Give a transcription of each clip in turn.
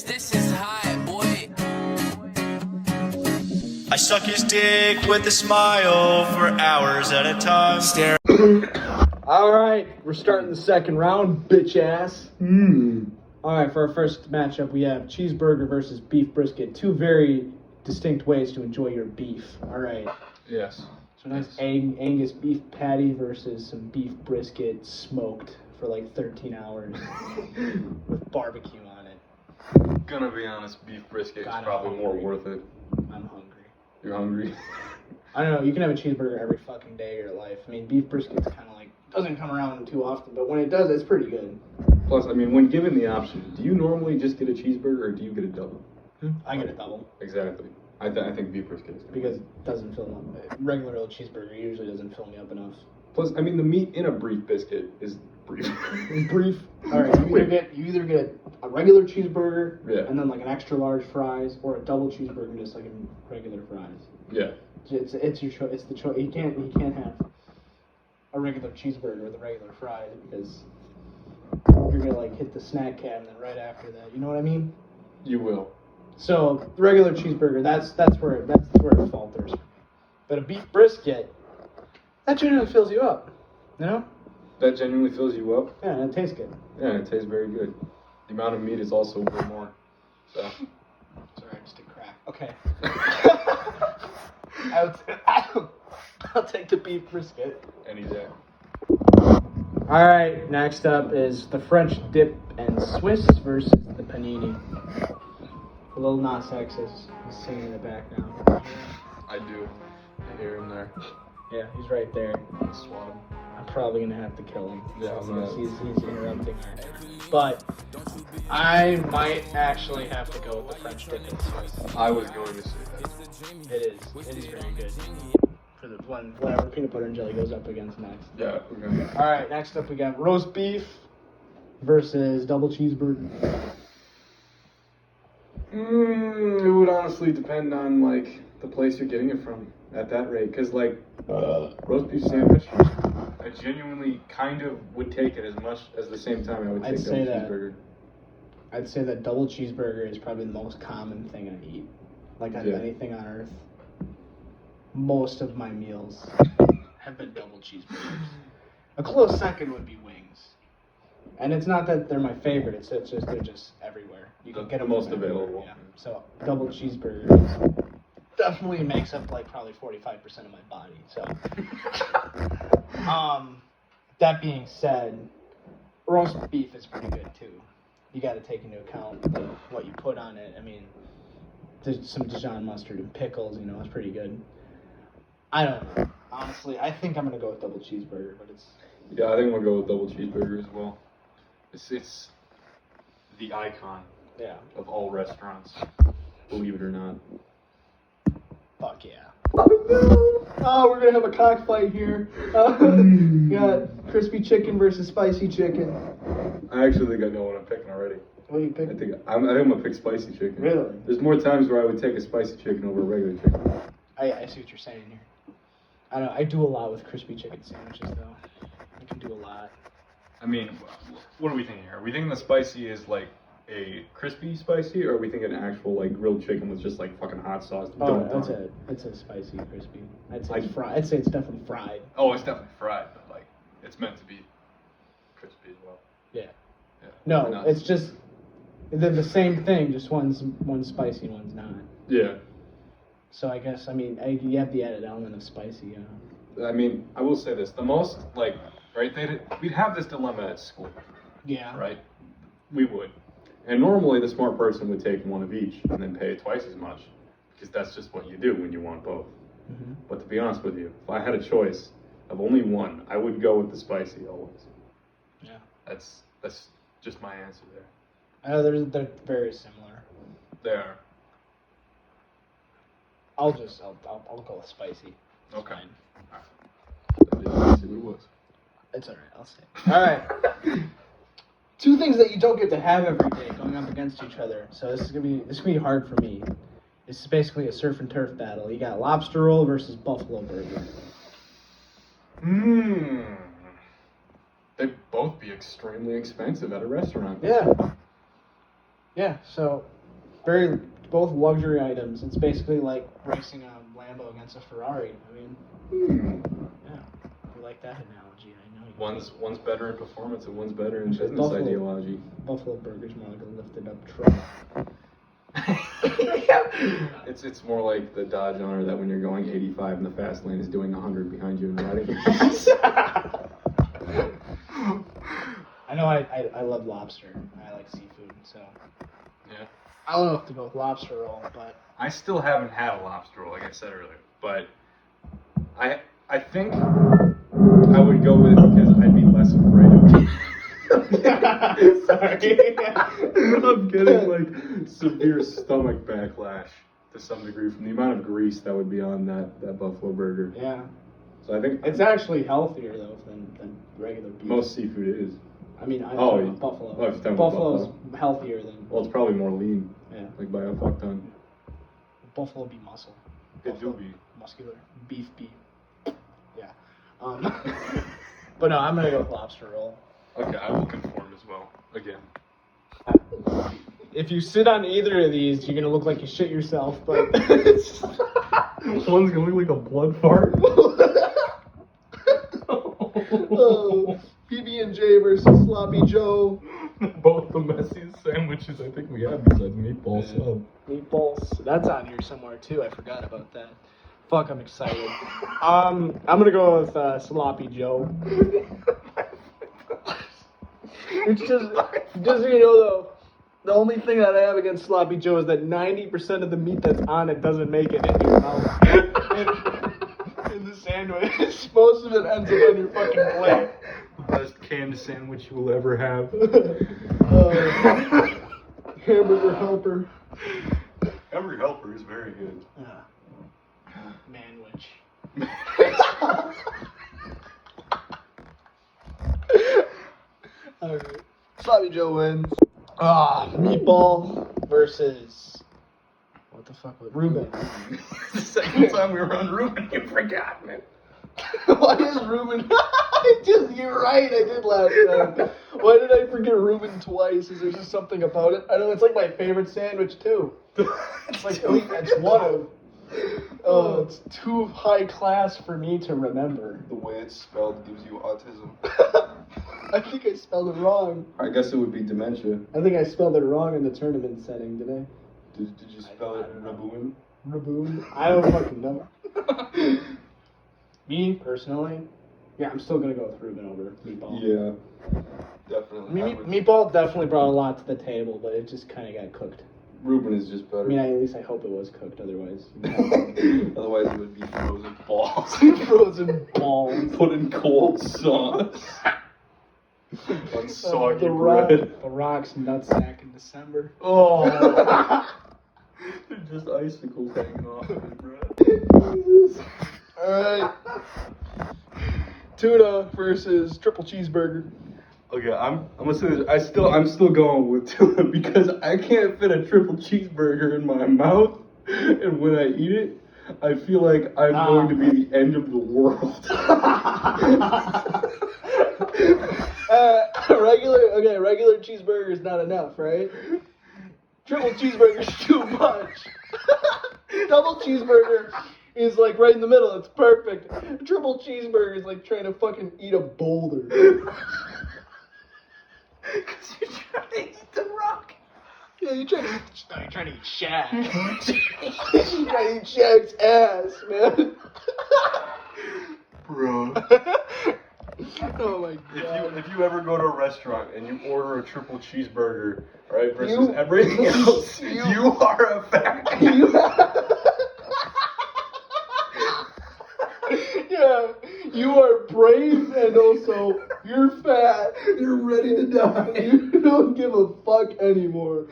bitch, this is hot, boy. I suck his dick with a smile for hours at a time. Stare. All right, we're starting the second round, bitch ass. All right, for our first matchup, we have cheeseburger versus beef brisket. Two very distinct ways to enjoy your beef. All right. Yes. So nice Angus beef patty versus some beef brisket smoked for like 13 hours with barbecue on it. Gonna be honest, beef brisket is God, I'm probably more hungry. worth it. I'm hungry. You're hungry? I don't know. You can have a cheeseburger every fucking day of your life. I mean, beef brisket's kind of like doesn't come around too often, but when it does, it's pretty good. Plus, I mean, when given the option, do you normally just get a cheeseburger or do you get a double? I get a double Exactly. I think beef brisket is because it doesn't fill me up. Regular old cheeseburger usually doesn't fill me up enough. Plus, I mean, the meat in a beef biscuit is brief. Brief. All right. You either get a regular cheeseburger Yeah. and then like an extra large fries, or a double cheeseburger just like in regular fries. Yeah. It's your choice. It's the choice. You can't have a regular cheeseburger with a regular fries because you're gonna like hit the snack cabinet right after that. You know what I mean? You will. So the regular cheeseburger, that's where it falters. But a beef brisket, that genuinely fills you up. You know? That genuinely fills you up. Yeah, and it tastes good. Yeah, it tastes very good. The amount of meat is also way more. So. Sorry, I just did crack. Okay. I'll take the beef brisket. Any day. All right, next up is the French dip and Swiss versus the panini. Lil Nas X is singing in the background. I do. I hear him there. Yeah, he's right there. Swat him. I'm probably gonna have to kill him Yeah, because he's interrupting her. But I might actually have to go with the French dip and Swiss. I was going to say that. It is very good. For the whatever peanut butter and jelly goes up against next. Yeah, we're going to. All right, next up we got roast beef versus double cheeseburger. It would honestly depend on like the place you're getting it from at that rate, because like roast beef sandwich, I genuinely kind of would take it as much as the same time I would I'd take say double that. cheeseburger. I'd say that double cheeseburger is probably the most common thing I eat. Like out of Yeah. anything on earth, most of my meals have been double cheeseburgers. A close second would be wings. And it's not that they're my favorite, it's just they're just everywhere. You can The get them most everywhere, available. Yeah. So double cheeseburger definitely makes up like probably 45% of my body. So that being said, roast beef is pretty good too. You got to take into account like what you put on it. I mean, there's some Dijon mustard and pickles, you know, it's pretty good. I don't know. Honestly, I think I'm going to go with double cheeseburger, but it's... Yeah, I think we'll go with double cheeseburger as well. It's the icon Yeah. of all restaurants, believe it or not. Fuck yeah. Oh, we're going to have a cockfight here. We got crispy chicken versus spicy chicken. I actually think I know what I'm picking already. What do you I pick? think I'm gonna pick spicy chicken. Really? There's more times where I would take a spicy chicken over a regular chicken. I see what you're saying here. I know. I do a lot with crispy chicken sandwiches, though. I can do a lot. I mean, what are we thinking here? Are we thinking the spicy is like a crispy spicy, or are we thinking actual like grilled chicken with just like fucking hot sauce Oh, dumped that's on it? it's a spicy crispy. I'd say it's fried. I'd say it's definitely fried. Oh, it's definitely fried, but like it's meant to be crispy as well. Yeah. Yeah. No, Why not? it's just they're the same thing. Just one's spicy and one's not. Yeah. So I guess you have the added element of spicy. You know. I mean, I will say this: the most like right, we'd have this dilemma at school, Yeah. right? We would, and normally the smart person would take one of each and then pay twice as much, because that's just what you do when you want both. Mm-hmm. But to be honest with you, if I had a choice of only one, I would go with the spicy always. Yeah. That's just my answer there. I know they're very similar. There. I'll go with spicy. Okay. Fine. Let's see what it was. It's alright. I'll say. All right. Two things that you don't get to have every day going up against each other. So this is gonna be hard for me. This is basically a surf and turf battle. You got lobster roll versus buffalo burger. They'd both be extremely expensive at a restaurant. Yeah. Yeah, so both luxury items. It's basically like racing a Lambo against a Ferrari. I mean, yeah, you like that analogy? I know you. One's better in performance and one's better in business Buffalo. ideology. Buffalo Burger's more like a lifted up truck. It's more like the Dodge Honor that when you're going 85 in the fast lane is doing 100 behind you and riding. I know I love lobster. I like seafood, so Yeah. I don't know if to go with lobster roll, but I still haven't had a lobster roll, like I said earlier, but I think I would go with it because I'd be less afraid of it. sorry. I'm getting like severe stomach backlash to some degree from the amount of grease that would be on that Buffalo burger. Yeah, So I think it's actually healthier though than regular beef. most seafood is. I mean, I'm Oh, talking you- about buffalo. oh, if you're talking about Buffalo's healthier than Well, it's probably more lean, yeah. like by a fuck ton. Buffalo be muscle. It do Buffalo be. muscular. Beef be. Yeah. But no, I'm gonna go with lobster roll. Okay, I will conform as well. Again. If you sit on either of these, you're gonna look like you shit yourself. But One's gonna look like a blood fart. PB&J versus Sloppy Joe. Both the messiest sandwiches I think we have besides meatball sub. Meatballs. That's on here somewhere too. I forgot about that. Fuck, I'm excited. I'm gonna go with Sloppy Joe. It's just so you know though, the only thing that I have against Sloppy Joe is that 90% of the meat that's on it doesn't make it in your mouth. in the sandwich. Most of it ends up on your fucking plate. The best canned sandwich you will ever have. Hamburger helper. Every helper is very good. Manwich. Alright. Sloppy Joe wins. Meatball versus what the fuck was Reuben? The second time we were on Reuben, you forgot, man. Why is Reuben? You're right. I did last time. Why did I forget Reuben twice? Is there just something about it? I don't know. It's like my favorite sandwich too. It's like it's one of. Oh, it's too high class for me to remember. The way it's spelled gives you autism. I think I spelled it wrong. I guess it would be dementia. I think I spelled it wrong in the tournament setting, did I? Did you spell it Raboon? Raboon? I don't fucking know. Me, personally, yeah, I'm still gonna go with Reuben over Meatball. Yeah, definitely. I would- Meatball definitely brought a lot to the table, but it just kind of got cooked. Reuben is just better. I mean, at least I hope it was cooked, otherwise. Otherwise, it would be frozen balls. Frozen balls. Put in cold sauce. On soggy the Rock, bread. the Rock's nutsack in December. Oh. They're just icicles hanging off of it, bro. Alright. Tuna versus triple cheeseburger. Okay, I'm gonna say this. I'm still going with tuna because I can't fit a triple cheeseburger in my mouth, and when I eat it, I feel like I'm going to be the end of the world. Regular cheeseburger is not enough, right? Triple cheeseburger is too much. Double cheeseburger is like right in the middle. It's perfect. Triple cheeseburger is like trying to fucking eat a boulder. Because you're trying to eat the Rock. Yeah, you're trying to eat Shaq. You're trying to eat Shaq's ass, man. Bro. Oh my god. If you ever go to a restaurant and you order a triple cheeseburger, right, versus everything else, you are a fat. Yeah, you are brave and also you're fat. You're ready to die. You don't give a fuck anymore.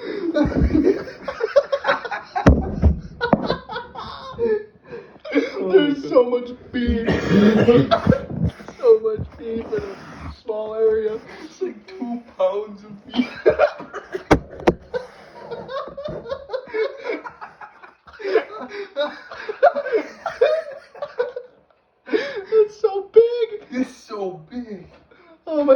There's so much beef. So much beef in a small area. It's like 2 pounds of beef. It's so big. It's so big. Oh my.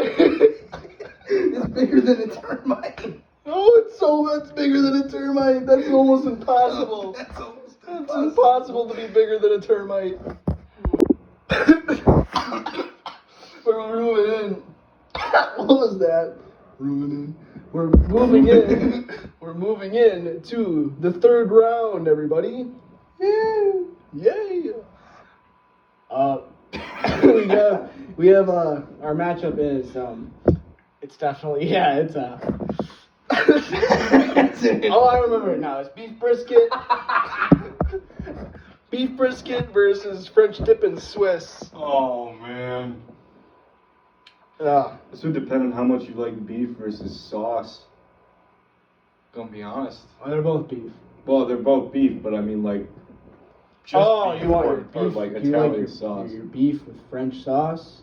It's bigger than a termite. Oh, it's bigger termite. That's almost impossible. That's almost impossible. It's impossible to be bigger than a termite. We're moving in. What was that? Moving in. We're moving in. We're moving in to the third round, everybody. Yeah. Yeah. we have our matchup is it's definitely it's oh, I remember it now. It's beef brisket. Beef brisket versus French dip and Swiss. Oh man. Yeah. This would depend on how much you like beef versus sauce. Gonna be honest. Oh, they're both beef. Well, they're both beef, but I mean like. Just beef You want or, your beef? or like Do you Italian like your, sauce. your beef with French sauce,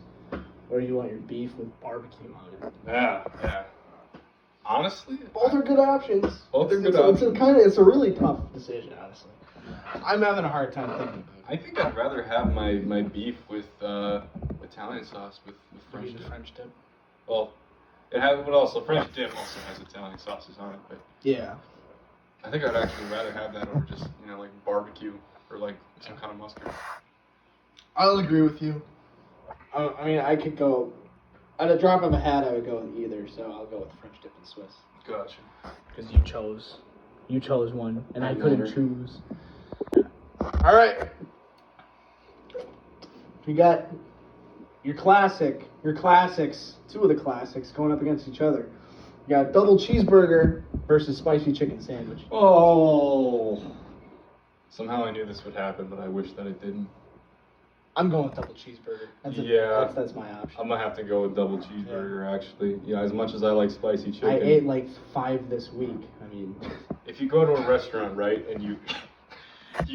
or you want your beef with barbecue on it? Yeah. Honestly, Both are good options. Both are good It's options. it's a really tough decision, honestly. I'm having a hard time thinking about it. I think I'd rather have my beef with Italian sauce with French dip. French dip. Well, it has, but also French dip also has Italian sauces on it. But Yeah. I think I'd actually rather have that over just like barbecue or like some kind of mustard. I'll agree with you. I mean, I could go at a drop of a hat. I would go with either, so I'll go with French dip and Swiss. Gotcha. Because you chose one, and I couldn't Matter. choose. All right, you got your classics. Two of the classics going up against each other. You got double cheeseburger versus spicy chicken sandwich. Oh. Somehow I knew this would happen, but I wish that it didn't. I'm going with double cheeseburger. That's my option. I'm gonna have to go with double cheeseburger actually. Yeah, as much as I like spicy chicken. I ate like 5 this week. I mean, If you go to a restaurant, right, and you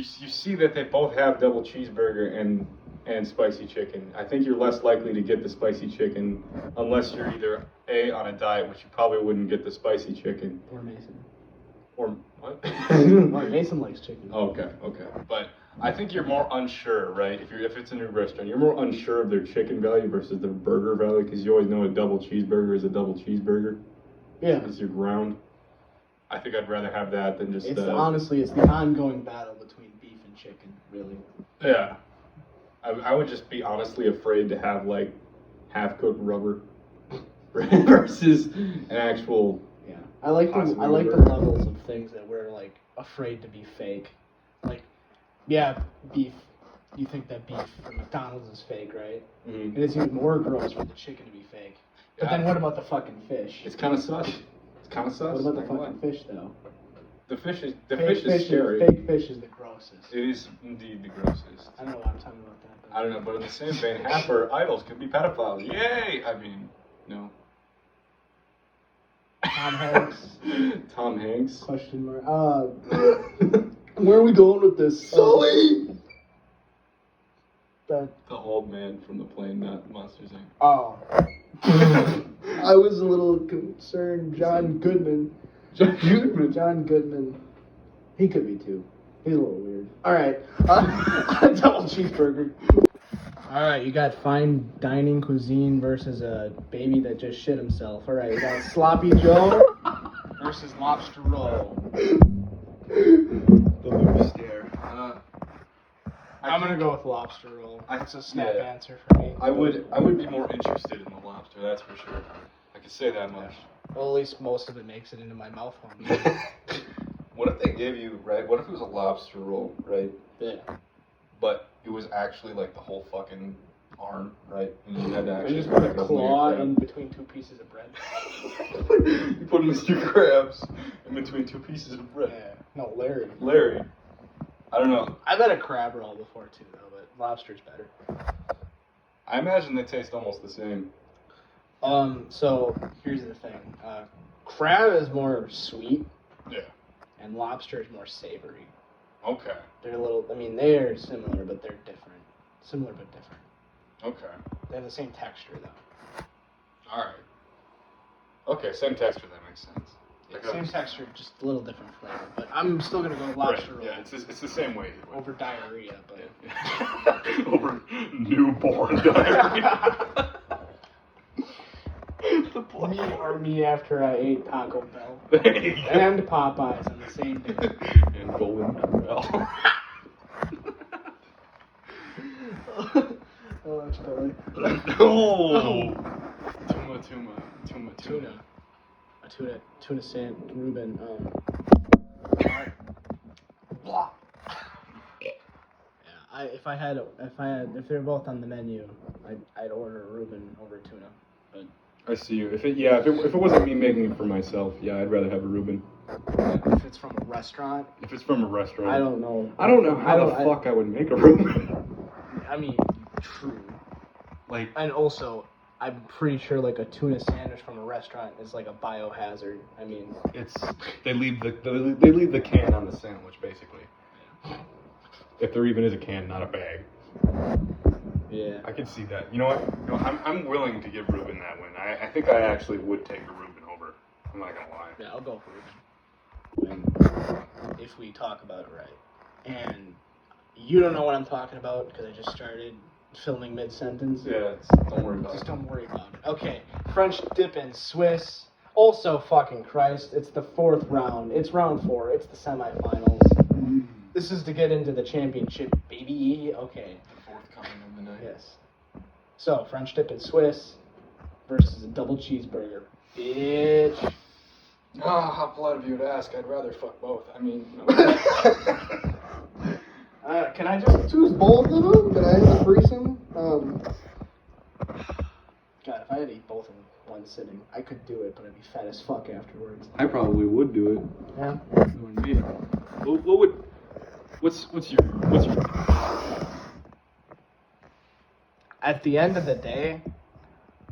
see that they both have double cheeseburger and spicy chicken, I think you're less likely to get the spicy chicken unless you're either A, on a diet, which you probably wouldn't get the spicy chicken, or Mason. or what? Or Mason likes chicken. Okay. But I think you're more unsure, right? If it's a new restaurant, you're more unsure of their chicken value versus their burger value because you always know a double cheeseburger is a double cheeseburger. Yeah. It's your ground. I think I'd rather have that than just. It's honestly, it's the ongoing battle between beef and chicken, really. Yeah. I would just be honestly afraid to have like half-cooked rubber versus an actual. Yeah, I like the Possibly levels of things that we're like afraid to be fake. Like, yeah, beef. You think that beef from McDonald's is fake, right? Mm-hmm. And it's even more gross for the chicken to be fake. But then what about the fucking fish? It's kind of sus. What about the fucking fish though? The fish is Fake scary. Fake fish is the grossest. It is indeed the grossest. I don't know why I'm talking about that. I don't know, but in the same vein, half our idols could be pedophiles. Yay! I mean, no. Tom Hanks? Tom Hanks. Question mark. Where are we going with this? Sully! The The old man from the plane, not Monsters Inc. oh. I was a little concerned. John Goodman. John Goodman. John Goodman. He could be too. He's a little weird. All right. Double cheeseburger. All right, you got fine dining cuisine versus a baby that just shit himself. All right, you got Sloppy Joe versus lobster roll. The movie stare. I'm gonna go with lobster roll. That's a snap yeah. answer for me. I would be more interested in the lobster, that's for sure. I can say that much. Well, at least most of it makes it into my mouth. What if they gave you, right? What if it was a lobster roll, right? Yeah. But it was actually like the whole fucking arm, right? And you had to I actually just put a crack open claw your crab. in between 2 pieces of bread. You put Mr. Krabs in between 2 pieces of bread. Yeah. No, Larry. Larry. I don't know. I've had a crab roll before too, though, but lobster's better. I imagine they taste almost the same. So here's the thing. Crab is more sweet, Yeah. and lobster is more savory. Okay. They're a little. I mean, they're similar, but they're different. Similar but different. Okay. They have the same texture, though. All right. Okay, same texture. That makes sense. Yeah, same texture, just a little different flavor. But I'm still gonna go with lobster roll Yeah, it's the same way. over diarrhea. But Over newborn diarrhea. Me after I ate Taco Bell There you go. and Popeyes on the same day. And Golden Corral. Oh, that's funny. No. Tuna sand, Reuben. Yeah, if they're both on the menu, I'd order a Reuben over tuna. But I see you. If it wasn't me making it for myself, yeah, I'd rather have a Reuben. if it's from a restaurant, If it's from a restaurant, I don't know. I don't know how the fuck I would make a Reuben. I mean, true. Like, And also, I'm pretty sure like a tuna sandwich from a restaurant is like a biohazard. I mean, they leave the can on the sandwich basically. If there even is a can, not a bag. yeah. I can see that. You know what? No, I'm willing to give Reuben that win. I think I actually would take a Reuben over. I'm not gonna lie. Yeah, I'll go for Reuben. If we talk about it right. And you don't know what I'm talking about because I just started filming mid-sentence. Yeah, don't worry about Just it. don't worry about it. Okay, French dip and Swiss. Also, fucking Christ, it's the 4th round. It's round 4. It's the semifinals. This is to get into the championship, baby. Okay. Fourth coming of the night. Yes. So, French dip and Swiss versus a double cheeseburger. Bitch. Ah, how polite of you to ask. I'd rather fuck both. I mean, Can I just choose both of them? Can I have a threesome? God, if I had to eat both in one sitting, I could do it, but I'd be fat as fuck afterwards. I probably would do it. Yeah. Knowing me. What's your At the end of the day,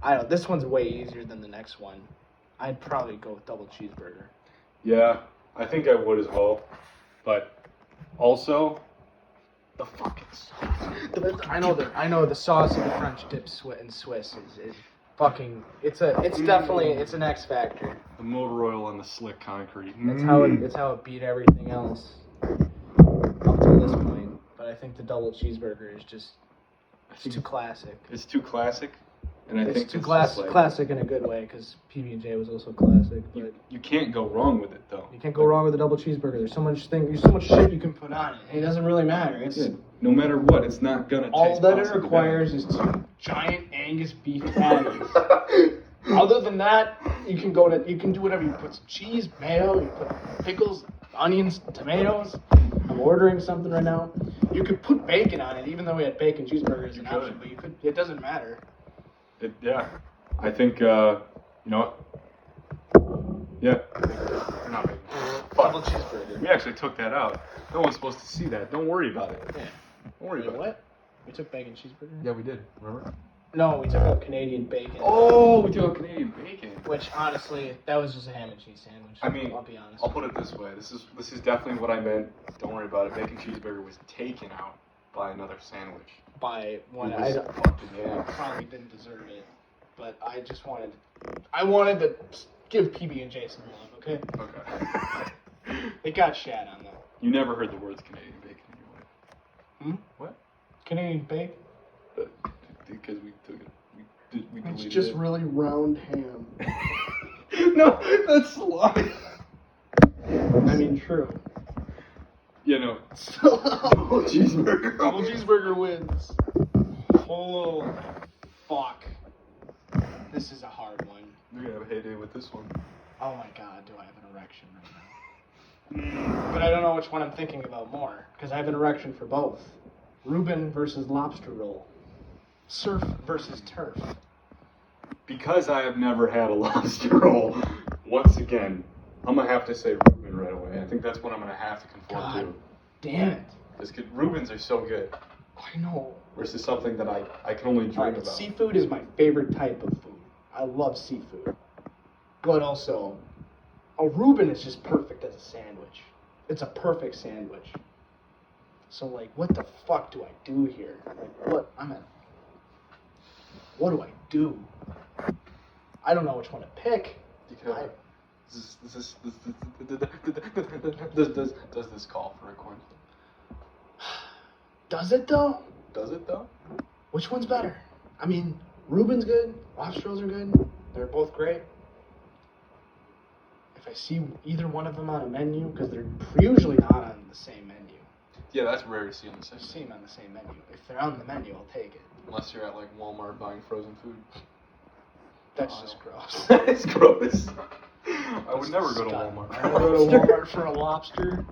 I don't. This one's way easier than the next one. I'd probably go with double cheeseburger. Yeah, I think I would as well. But also the fucking sauce. I know the sauce of the French dip and Swiss is fucking. It's definitely an X factor. The motor oil on the slick concrete. It's how it beat everything else up to this point. But I think the double cheeseburger is just it's too classic. It's too classic. And I think It's too it's just like, classic in a good way because PB&J was also classic. But you can't go wrong with it though. you can't go wrong with a double cheeseburger. There's so much shit you can put on it. It doesn't really matter. It's Yeah, no matter what, it's not gonna all taste that it possibly requires is 2 giant Angus beef patties. Other than that, you can do whatever. You put some cheese, mayo, you put pickles, onions, tomatoes. I'm ordering something right now. You could put bacon on it, even though we had bacon cheeseburgers as an could. option, but you could. It doesn't matter. Yeah, I think you know what? Yeah, not bacon. Double Fuck. cheeseburger. We actually took that out. No one's supposed to see that. Don't worry about it. Yeah. Don't worry about it. What? We took bacon cheeseburger? Yeah, we did. Remember? No, we took out Canadian bacon. Oh, we took Canadian bacon. Which honestly, that was just a ham and cheese sandwich. I mean, I'll be honest. I'll put it this way. This is definitely what I meant. Don't worry about it. Bacon cheeseburger was taken out by another sandwich. By one, It I was don't- fucking yeah. probably didn't deserve it, but I wanted to give PB&J some love. Okay, Okay. it got shat on though. You never heard the words Canadian bacon in your life. What? Canadian bacon. Because we took it. We it's deleted just it. really round ham. No, that's slime. I mean, true. Yeah, no. Double Cheeseburger. Double cheeseburger wins. Oh, fuck. This is a hard one. You're gonna have a heyday with this one. Oh my god, do I have an erection right now? But I don't know which one I'm thinking about more, because I have an erection for both. Reuben versus lobster roll. Surf versus turf. Because I have never had a lobster roll, once again, I'm gonna have to say Reuben right away. I think that's what I'm gonna have to conform God to. damn it. Because Reubens are so good. I know. Versus something that I can only dream Alright, but about. seafood is my favorite type of food. I love seafood. But also, a Reuben is just perfect as a sandwich. It's a perfect sandwich. So, like, what the fuck do I do here? Like, what do I do? I don't know which one to pick. You can have does this call for a coin flip? Does it though? Does it though? Which one's better? I mean, Reuben's good. Lobster rolls are good. They're both great. If I see either one of them on a menu, because they're usually not on the same menu. Yeah, that's rare to see on the same. I see them on the same menu. If they're on the menu, I'll take it. Unless you're at like Walmart buying frozen food. That's just gross. It's gross. I would never go to Walmart. I would go to Walmart for a lobster.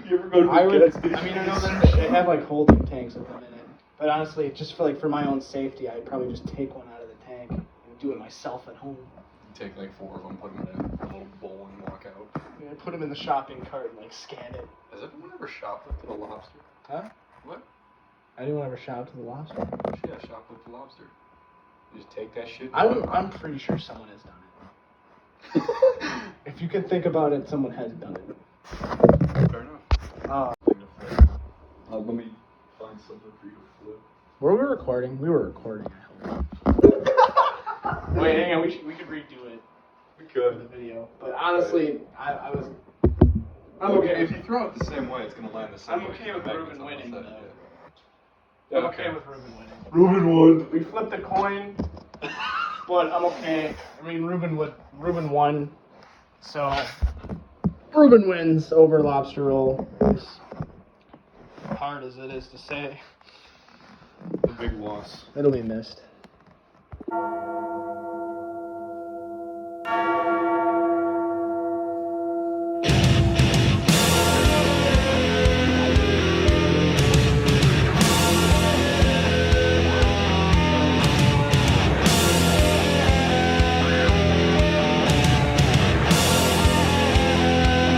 You ever go to I gas station? mean, I know that they have like holding tanks at the minute, but honestly, just for my own safety, I'd probably just take one out of the tank and do it myself at home. Take like 4 of them, put them in a little bowl, and walk out. Yeah, put them in the shopping cart and like scan it. Has everyone ever shoplifted a lobster? Huh? What? Anyone ever shop to the lobster? Yeah, shoplift a lobster. You just take that shit. I'm pretty sure someone has done it. If you can think about it, someone has done it. Fair enough. Let me find something for you to flip. Were we recording? We were recording, I hope. Wait, hang on, we could redo it We for the could. video. But honestly, I'm Okay, if you throw it the same way, it's gonna land the same I'm way. okay with The Ruben magnet's on the winning, side, though. yeah. I'm okay with Ruben winning. Ruben won. We flipped the coin, but I'm okay. I mean, Ruben won, so Ruben wins over lobster roll. As hard as it is to say, The big loss. it'll be missed.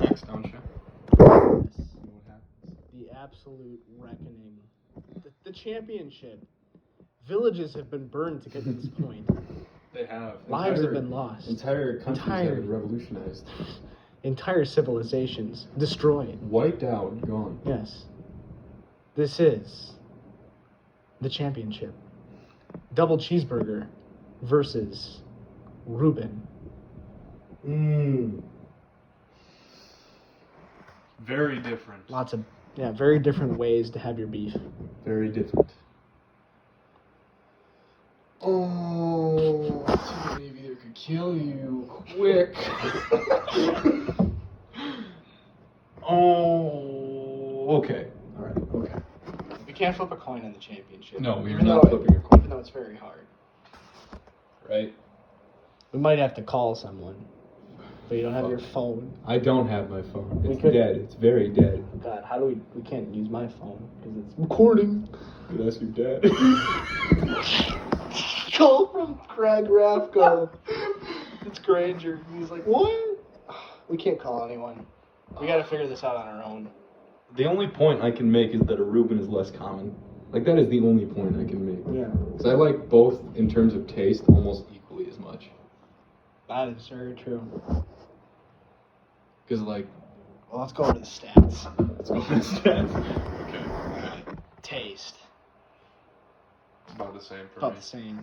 Next, don't you? What happens? The absolute reckoning. The championship. Villages have been burned to get to this point. They have. Lives have been lost. Entire countries Entire- have been revolutionized. Entire civilizations destroyed. Wiped out, gone. Yes. This is the championship. Double cheeseburger versus Ruben. Very different. Lots of, very different ways to have your beef. Very different. Oh, too many of either could kill you quick. Oh, okay. All right. Okay. We can't flip a coin in the championship. No, we are Even not though- flipping a coin. Even though it's very hard. Right? We might have to call someone. But you don't have your phone. I don't have my phone. We It's could- dead. It's very dead. God, how do we can't use my phone because it's recording. But that's your dad. Call from Craig Raffco. It's Granger. He's like, what? We can't call anyone. We got to figure this out on our own. The only point I can make is that a Reuben is less common. Like, that is the only point I can make. Yeah. Because I like both in terms of taste almost equally as much. That is very true. Because, like, Well, let's go over to the stats. let's go for the stats. Okay. Taste. About the same for About me. the same.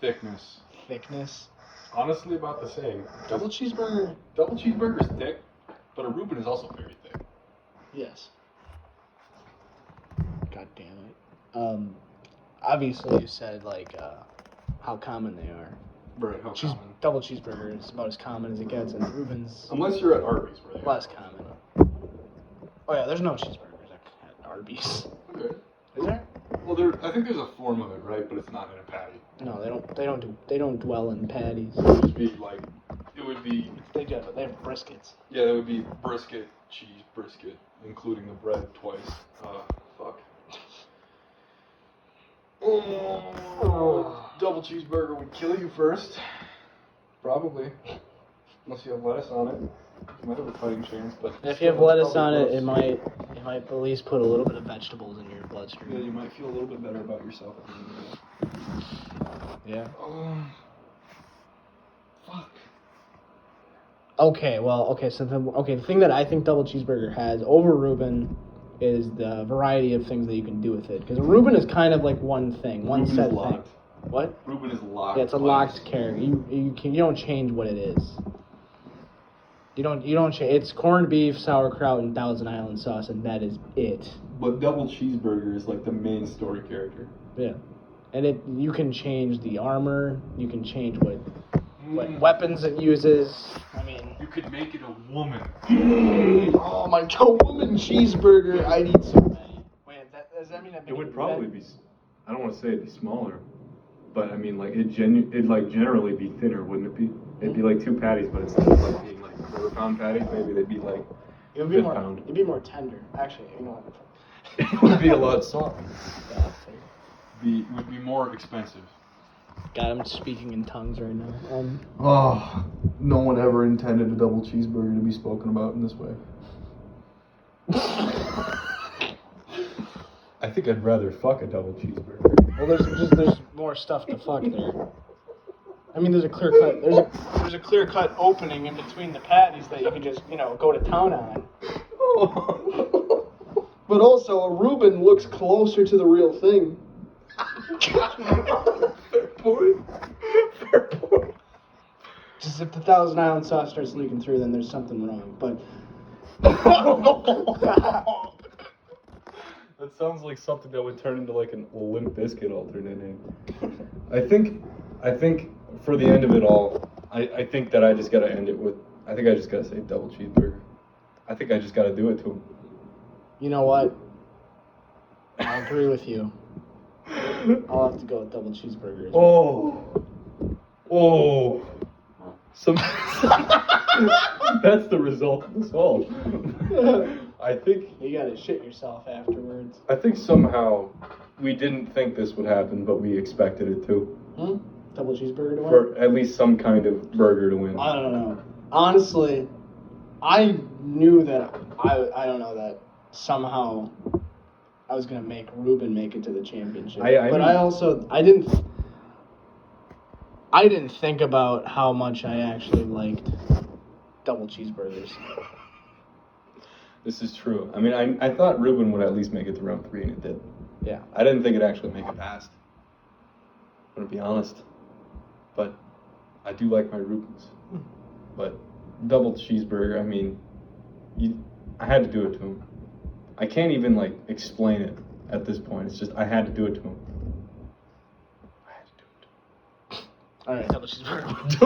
Thickness. Thickness. Honestly, about the same. Double cheeseburger. Double cheeseburger's thick, but a Reuben is also very thick. Yes. God damn it. Obviously you said like how common they are. Right, how common. Double cheeseburger is about as common as it gets, and Reuben's Unless you're at Arby's, where they are. less common. Oh yeah, there's no cheeseburgers at Arby's. Okay. Is there? Well, I think there's a form of it, right? But it's not in a patty. No, they don't dwell in patties. It would be like, it would be, They have briskets. yeah, it would be brisket, cheese, brisket, including the bread twice. Fuck. Oh, double cheeseburger would kill you first. Probably. Unless you have lettuce on it. You might have a fighting chance, but... If you have lettuce on it, it might at least put a little bit of vegetables in your bloodstream. Yeah, you might feel a little bit better about yourself at the end of the day. Yeah. Fuck. Okay, so the thing that I think double cheeseburger has over Reuben is the variety of things that you can do with it. Because Reuben is kind of like one thing, one Reuben set is thing. locked. What? Reuben is locked. Yeah, it's a locked character. You don't change what it is. You don't change. It's corned beef, sauerkraut, and Thousand Island sauce, and that is it. But double cheeseburger is like the main story character. Yeah. And you can change the armor. You can change what weapons it uses. I mean, You could make it a woman. Oh my god, woman cheeseburger. I need some. wait, does that mean It would probably be. I don't want to say it'd be smaller, but I mean like it'd like generally be thinner, wouldn't it be? It'd be like 2 patties, but instead of like being like 4-pound patties, maybe they'd be like It would be 5 more. pound. It'd be more tender. Actually, you know what? It would be a lot softer. Yeah, I'll take it. It would be more expensive. God, I'm speaking in tongues right now. Oh, no one ever intended a double cheeseburger to be spoken about in this way. I think I'd rather fuck a double cheeseburger. Well, there's more stuff to fuck there. I mean, there's a clear cut. There's a clear cut opening in between the patties that you can just go to town on. But also, a Reuben looks closer to the real thing. Fair point. Fair point. Just if the 1,000 Island sauce starts leaking through, then there's something wrong. But That sounds like something that would turn into like an Limp Bizkit alternate name. I think for the end of it all, I think that I just gotta end it with, I think I just gotta say double cheeseburger. I think I just gotta do it to him. you know what? I agree with you. I'll have to go with double cheeseburger. as well. Oh. Some that's the result of this all. I think You gotta shit yourself afterwards. somehow we didn't think this would happen, but we expected it to. Double cheeseburger to win? For at least some kind of burger to win. I don't know. Honestly, I knew that I don't know that somehow I was gonna make Reuben make it to the championship. But I didn't think about how much I actually liked double cheeseburgers. This is true. I mean, I thought Reuben would at least make it to round 3, and it did. Yeah. I didn't think it'd actually make it past. I'm gonna be honest. But I do like my Reubens. But double cheeseburger, I mean, I had to do it to him. I can't even like explain it at this point. It's just I had to do it to him. I had to do it to him. All right, double cheeseburger.